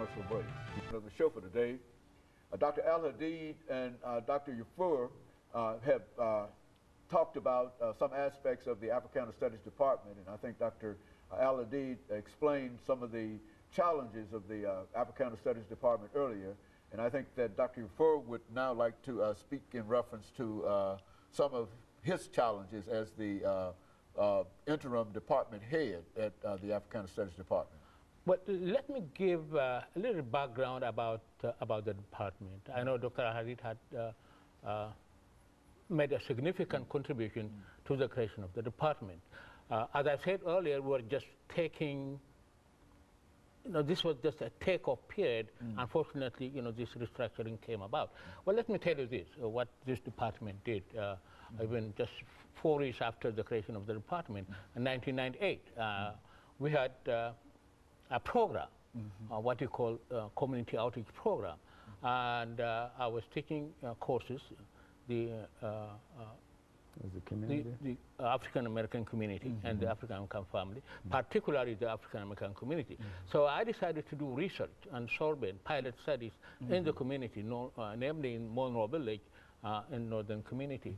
commercial break. Of the show for today, Dr. Al-Hadid and Dr. Yafur have talked about some aspects of the Africana Studies Department, and I think Dr. Al-Hadid explained some of the challenges of the Africana Studies Department earlier, and I think that Dr. Yafur would now like to speak in reference to some of his challenges as the interim department head at the Africana Studies Department. But let me give a little background about the department. I know Dr. Al-Hadid had made a significant contribution to the creation of the department. As I said earlier, we were just taking, this was just a take-off period. Unfortunately, this restructuring came about. Well, let me tell you this, what this department did. Even just 4 years after the creation of the department, in 1998, we had a program, what you call community outreach program. And I was teaching courses, the African American community and the African American family, particularly the African American community. So I decided to do research and survey and pilot studies in the community, namely in Monroe Village, in northern community,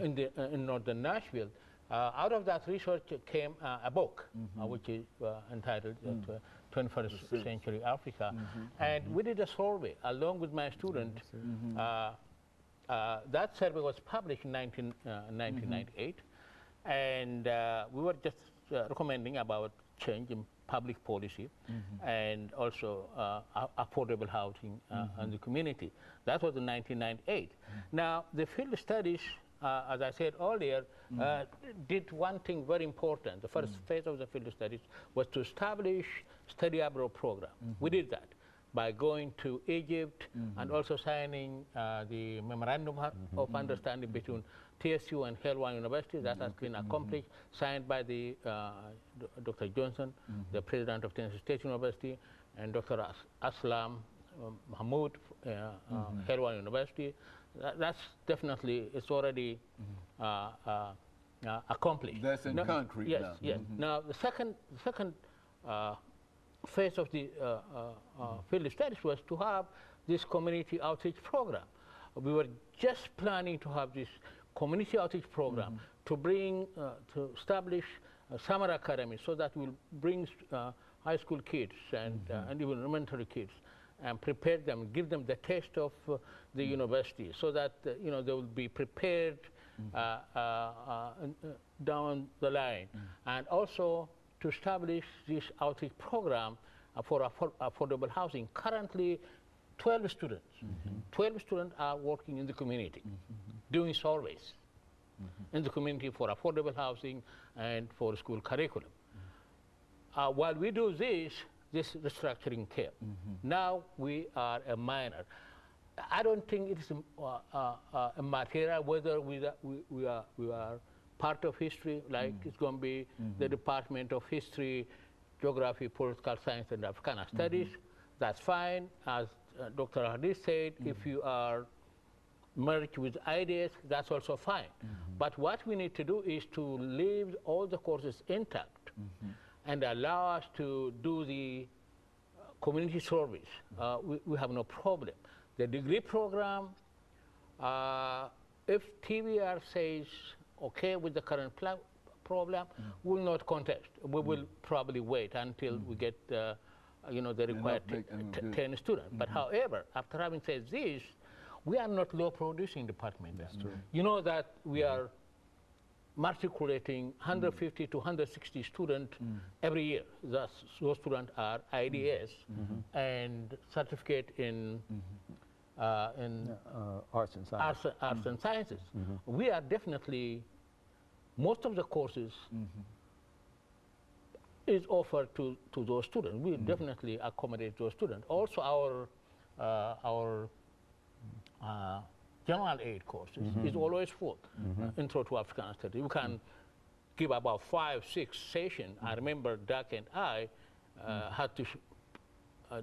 in northern Nashville. Out of that research came a book, which is entitled 21st Century Africa. And we did a survey along with my student. That survey was published in 1998, and we were just recommending about change in public policy and also affordable housing in the community. That was in 1998. Now, the field studies, as I said earlier, did one thing very important. The first phase of the field studies was to establish study abroad program. We did that by going to Egypt and also signing the memorandum of understanding between TSU and Helwan University. That has been accomplished, signed by the Dr. Johnson, the president of Tennessee State University, and Dr. Aslam Mahmoud, Helwan University. That's definitely, it's already accomplished. That's in concrete now. Yes. Now, the second phase of the field studies was to have this community outreach program. We were just planning to have this community outreach program to bring, to establish summer academies so that we'll bring high school kids and even elementary kids and prepare them, give them the taste of the university so that they will be prepared down the line. And also to establish this outreach program for affordable housing. Currently, 12 students, 12 students are working in the community, doing surveys in the community for affordable housing and for school curriculum. While we do this restructuring came. Now we are a minor. I don't think it is a material whether we are part of history, like it's going to be the Department of History, Geography, Political Science, and Africana Studies. That's fine. As Dr. Hadid said, if you are merged with ideas, that's also fine. But what we need to do is to leave all the courses intact and allow us to do the community service. We have no problem. The degree program, if TVR says okay with the current problem, we will not contest. We will probably wait until we get the required 10 students. But however, after having said this, we are not low producing department. That's true. You know that we are matriculating 150 to 160 students every year. Those students are IDS and certificate in arts and sciences. Arts and sciences. We are definitely, most of the courses is offered to those students. We definitely accommodate those students. Also, our general aid courses is always full. Intro to African Studies. We can give about 5, 6 sessions. I remember Doug and I had to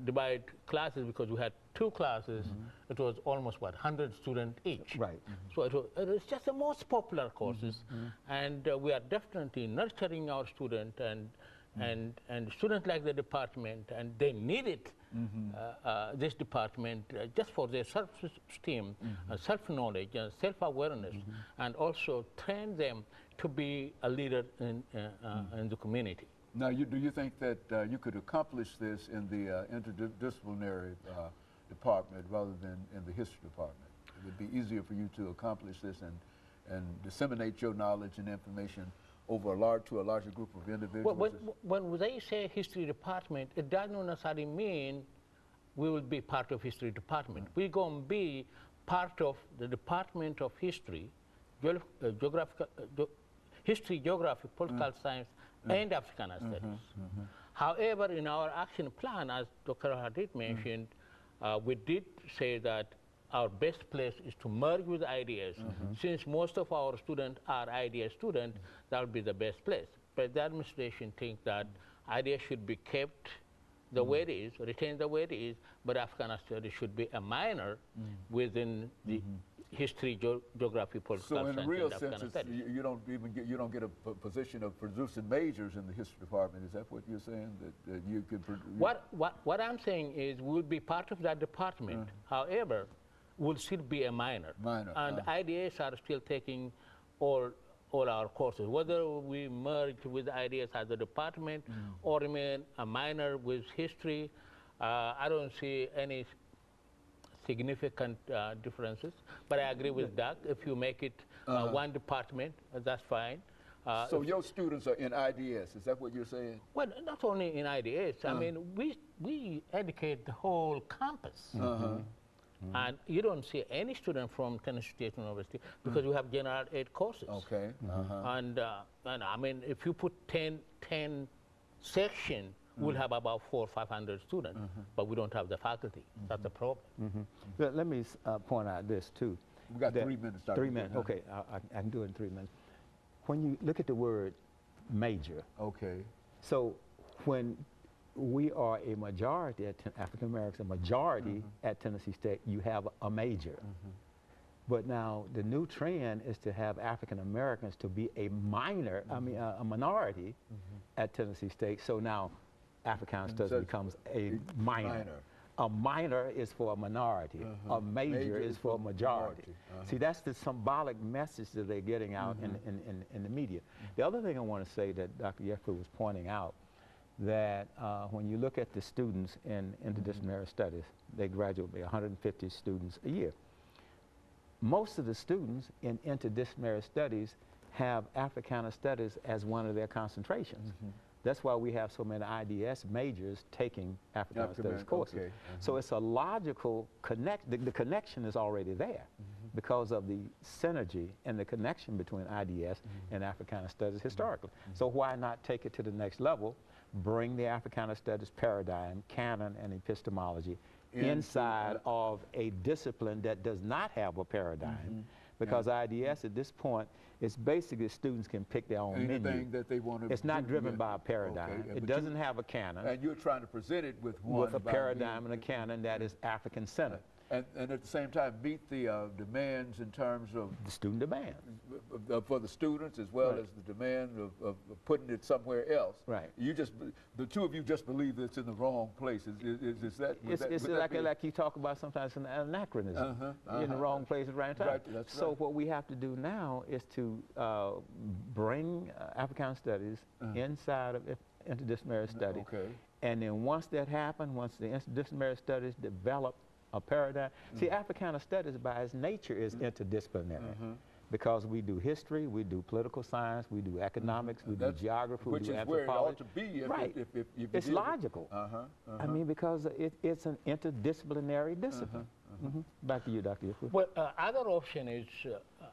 divide classes because we had 2 classes. It was almost, 100 students each. Right. So it was just the most popular courses. And we are definitely nurturing our students and and students like the department, and they needed this department just for their self-esteem, self-knowledge, and self-awareness, and also train them to be a leader in the community. Now, do you think that you could accomplish this in the interdisciplinary department rather than in the history department? It would be easier for you to accomplish this and disseminate your knowledge and information over to a larger group of individuals? Well, when they say history department, it does not necessarily mean we will be part of history department. We're going to be part of the Department of History, History, Geography, Political Science, and Africana Studies. However, in our action plan, as Dr. Hadid mentioned, we did say that our best place is to merge with IDS. Since most of our students are IDS students, that would be the best place. But the administration thinks that IDS should be kept the way it is, retained the way it is, but Africana Studies should be a minor within the history, geography, political science. So in a real sense, you don't get a position of producing majors in the history department. Is that what you're saying? That you could? What I'm saying is we'll be part of that department. However, we'll still be a minor. And IDS are still taking all our courses. Whether we merge with IDS as a department or remain a minor with history, I don't see any significant differences. But I agree with Doug. If you make it one department, that's fine. So your students are in IDS, is that what you're saying? Well, not only in IDS. I mean, we educate the whole campus. And you don't see any student from Tennessee State University because we have general ed courses. Okay. And I mean, if you put 10 sections, we'll have about 400 or 500 students, but we don't have the faculty. That's the problem. Let me point out this too. We've got 3 minutes. 3 minutes, okay, I can do it in 3 minutes. When you look at the word major, so when we are a majority, African Americans, a majority at Tennessee State, you have a major. But now the new trend is to have African Americans to be a minor, a minority at Tennessee State. So now Africana Studies becomes a minor. A minor is for a minority. A major is for a majority. See, that's the symbolic message that they're getting out in the media. The other thing I want to say that Dr. Yeffer was pointing out, that when you look at the students in interdisciplinary studies, they graduate by 150 students a year. Most of the students in interdisciplinary studies have Africana Studies as one of their concentrations. That's why we have so many IDS majors taking Africana Studies courses. So it's a logical the connection is already there because of the synergy and the connection between IDS and Africana Studies historically. So why not take it to the next level? Bring the Africana Studies paradigm, canon, and epistemology inside of a discipline that does not have a paradigm, because IDS at this point is basically students can pick their own menu. That they want to it's not driven by a paradigm. It doesn't have a canon. And you're trying to present it with a paradigm and a canon that is African-centered. And at the same time meet the demands in terms of the student demand for the students, as well as the demand of putting it somewhere else. You the two of you just believe it's in the wrong place. Is that? It's like you talk about sometimes an anachronism. In the wrong place at the right time. So what we have to do now is to bring Africana Studies inside of interdisciplinary study. And then once that happens, once the interdisciplinary studies develop a paradigm. See, Africana Studies by its nature is interdisciplinary because we do history, we do political science, we do economics, we do geography, we do anthropology. Which is where it ought to be. If it's logical. I mean, because it's an interdisciplinary discipline. Back to you, Dr. Yeffer. Well, other option is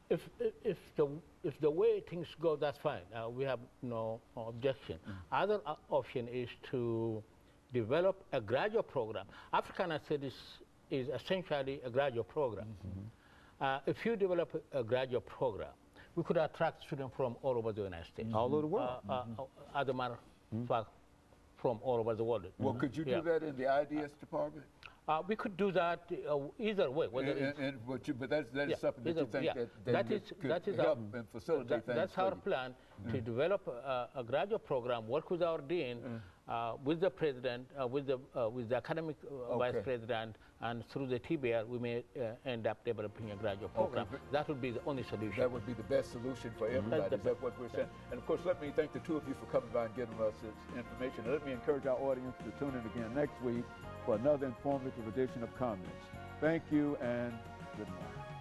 if the way things go, that's fine. We have no objection. Other option is to develop a graduate program. Africana Studies is essentially a graduate program. If you develop a graduate program, we could attract students from all over the United States. All over the world. As a matter of fact, from all over the world. Well, could you do that in the IDS department? We could do that either way. Whether but that is something that you think that could help and facilitate things. That's our plan, to develop a graduate program, work with our dean, with the president, with the academic vice president, and through the TBR, we may end up developing a graduate program. That would be the only solution. That would be the best solution for everybody. Is that what we're saying? And of course, let me thank the two of you for coming by and giving us this information. And let me encourage our audience to tune in again next week for another informative edition of Comments. Thank you and good morning.